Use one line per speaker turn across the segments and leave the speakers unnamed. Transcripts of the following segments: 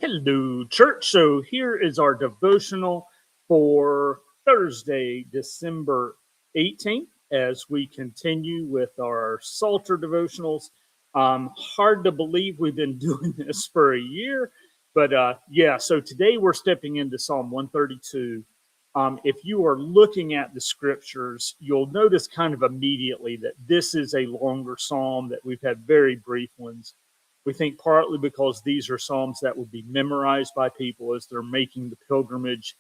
Hello, church. So here is our devotional for Thursday, December 18th, as we continue with our Psalter devotionals. Hard to believe we've been doing this for a year, but yeah, so today we're stepping into Psalm 132. If you are looking at the scriptures, you'll notice kind of immediately that this is a longer psalm, that we've had very brief ones. We think partly because these are psalms that would be memorized by people as they're making the pilgrimage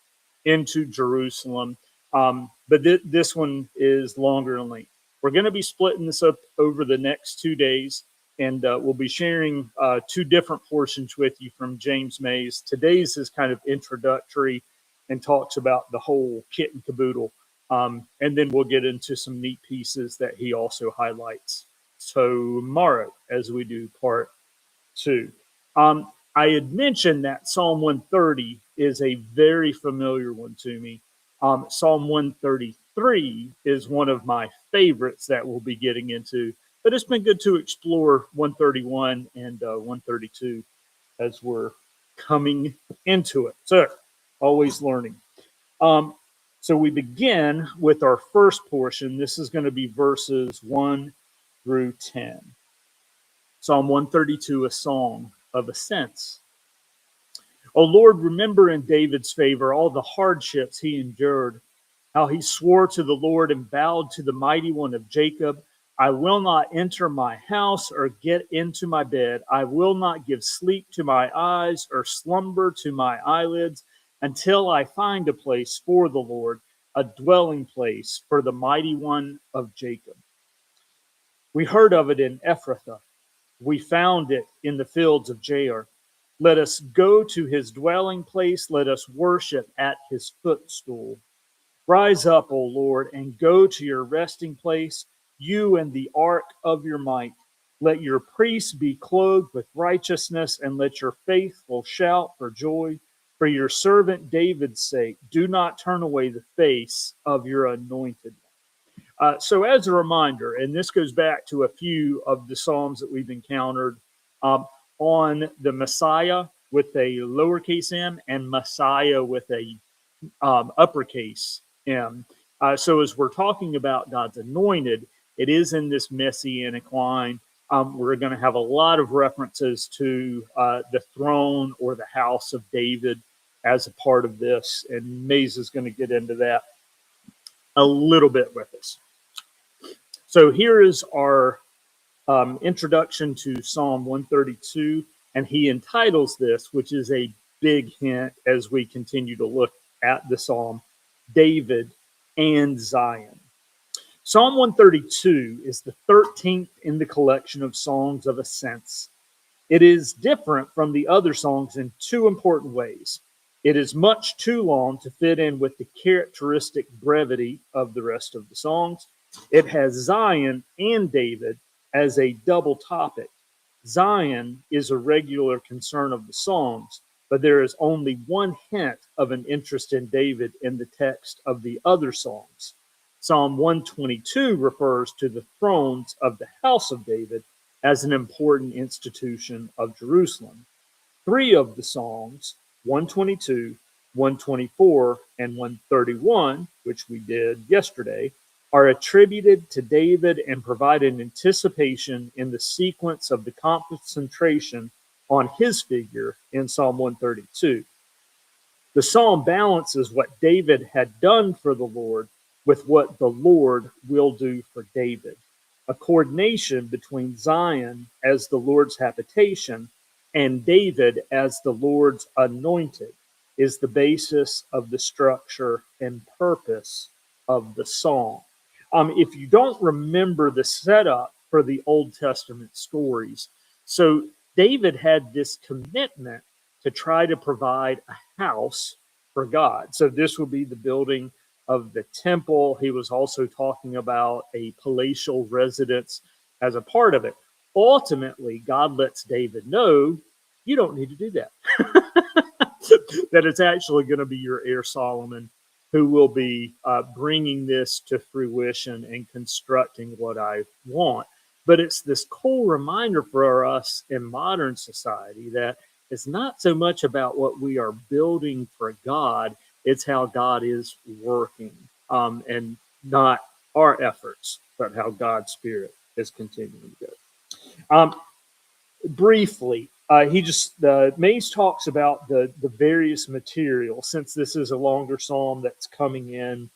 into Jerusalem. But this one is longer in length. We're going to be splitting this up over the next 2 days, and we'll be sharing two different portions with you from James Mays. Today's is kind of introductory and talks about the whole kit and caboodle. And then we'll get into some neat pieces that he also highlights tomorrow as we do part two. I had mentioned that Psalm 130 is a very familiar one to me. Psalm 133 is one of my favorites that we'll be getting into, but it's been good to explore 131 and 132 as we're coming into it. So, always learning. So we begin with our first portion. This is going to be verses 1 through 10. Psalm 132, a song of ascents. O Lord, remember in David's favor all the hardships he endured, how he swore to the Lord and vowed to the Mighty One of Jacob, I will not enter my house or get into my bed. I will not give sleep to my eyes or slumber to my eyelids until I find a place for the Lord, a dwelling place for the Mighty One of Jacob. We heard of it in Ephrathah. We found it in the fields of Jair. Let us go to his dwelling place. Let us worship at his footstool. Rise up, O Lord, and go to your resting place, you and the ark of your might. Let your priests be clothed with righteousness, and let your faithful shout for joy. For your servant David's sake, do not turn away the face of your anointed. So as a reminder, and this goes back to a few of the Psalms that we've encountered on the Messiah with a lowercase m and Messiah with a uppercase m. So as we're talking about God's anointed, it is in this messianic line. We're going to have a lot of references to the throne or the house of David as a part of this, and Mays is going to get into that a little bit with us. So here is our introduction to Psalm 132, and he entitles this, which is a big hint as we continue to look at the Psalm, David and Zion. Psalm 132 is the 13th in the collection of songs of ascents. It is different from the other songs in two important ways. It is much too long to fit in with the characteristic brevity of the rest of the songs. It has Zion and David as a double topic. Zion is a regular concern of the songs, but there is only one hint of an interest in David in the text of the other songs. Psalm 122 refers to the thrones of the house of David as an important institution of Jerusalem. Three of the songs, 122, 124, and 131, which we did yesterday, are attributed to David and provide an anticipation in the sequence of the concentration on his figure in Psalm 132. The psalm balances what David had done for the Lord with what the Lord will do for David. A coordination between Zion as the Lord's habitation and David as the Lord's anointed is the basis of the structure and purpose of the psalm. If you don't remember the setup for the Old Testament stories, so David had this commitment to try to provide a house for God. So this would be the building of the temple. He was also talking about a palatial residence as a part of it. Ultimately, God lets David know, you don't need to do that. That it's actually going to be your heir Solomon who will be bringing this to fruition and constructing what I want. But it's this cool reminder for us in modern society that is not so much about what we are building for God, it's how God is working, and not our efforts, but how God's Spirit is continuing to go. Briefly, he just Mays talks about the various materials. Since this is a longer psalm that's coming in,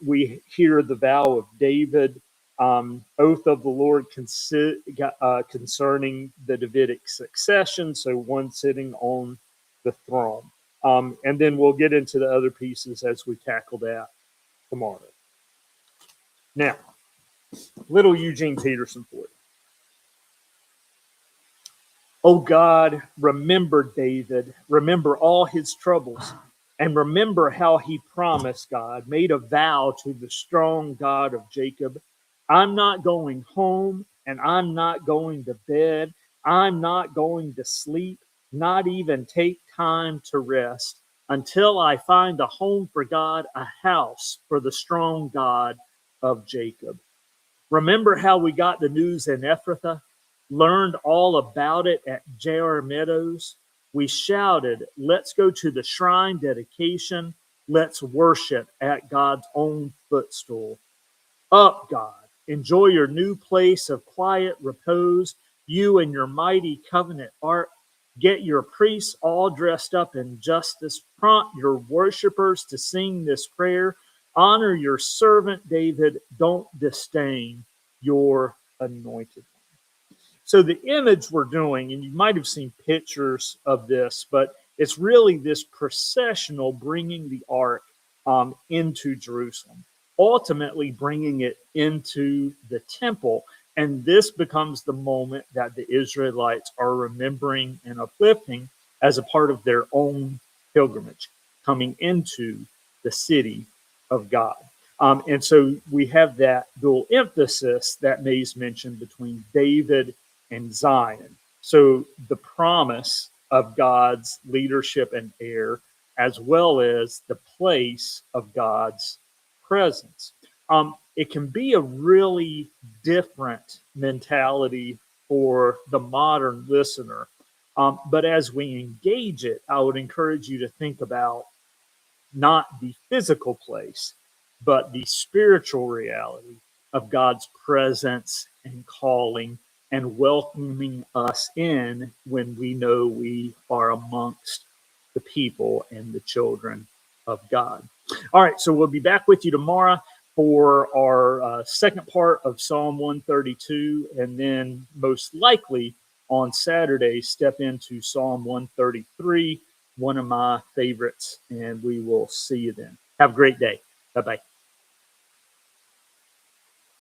we hear the vow of David, oath of the Lord concerning the Davidic succession, so one sitting on the throne. And then we'll get into the other pieces as we tackle that tomorrow. Now, little Eugene Peterson for you. O God, remember David, remember all his troubles, and remember how he promised, God, made a vow to the strong God of Jacob. I'm not going home, and I'm not going to bed. I'm not going to sleep, not even take time to rest until I find a home for God, a house for the strong God of Jacob. Remember how we got the news in Ephrathah, learned all about it at J.R. Meadows? We shouted, let's go to the shrine dedication. Let's worship at God's own footstool. Up, God, enjoy your new place of quiet repose, you and your mighty covenant ark. Get your priests all dressed up in justice. Prompt your worshipers to sing this prayer. Honor your servant David. Don't disdain your anointed. So the image we're doing, and you might have seen pictures of this, but it's really this processional bringing the ark into Jerusalem, ultimately bringing it into the temple. And this becomes the moment that the Israelites are remembering and uplifting as a part of their own pilgrimage, coming into the city of God. And so we have that dual emphasis that Mays mentioned between David and Zion. So the promise of God's leadership and heir, as well as the place of God's presence. It can be a really different mentality for the modern listener. But as we engage it, I would encourage you to think about not the physical place, but the spiritual reality of God's presence and calling and welcoming us in when we know we are amongst the people and the children of God. All right, so we'll be back with you tomorrow for our second part of Psalm 132, and then most likely on Saturday, step into Psalm 133, one of my favorites, and we will see you then. Have a great day. Bye-bye.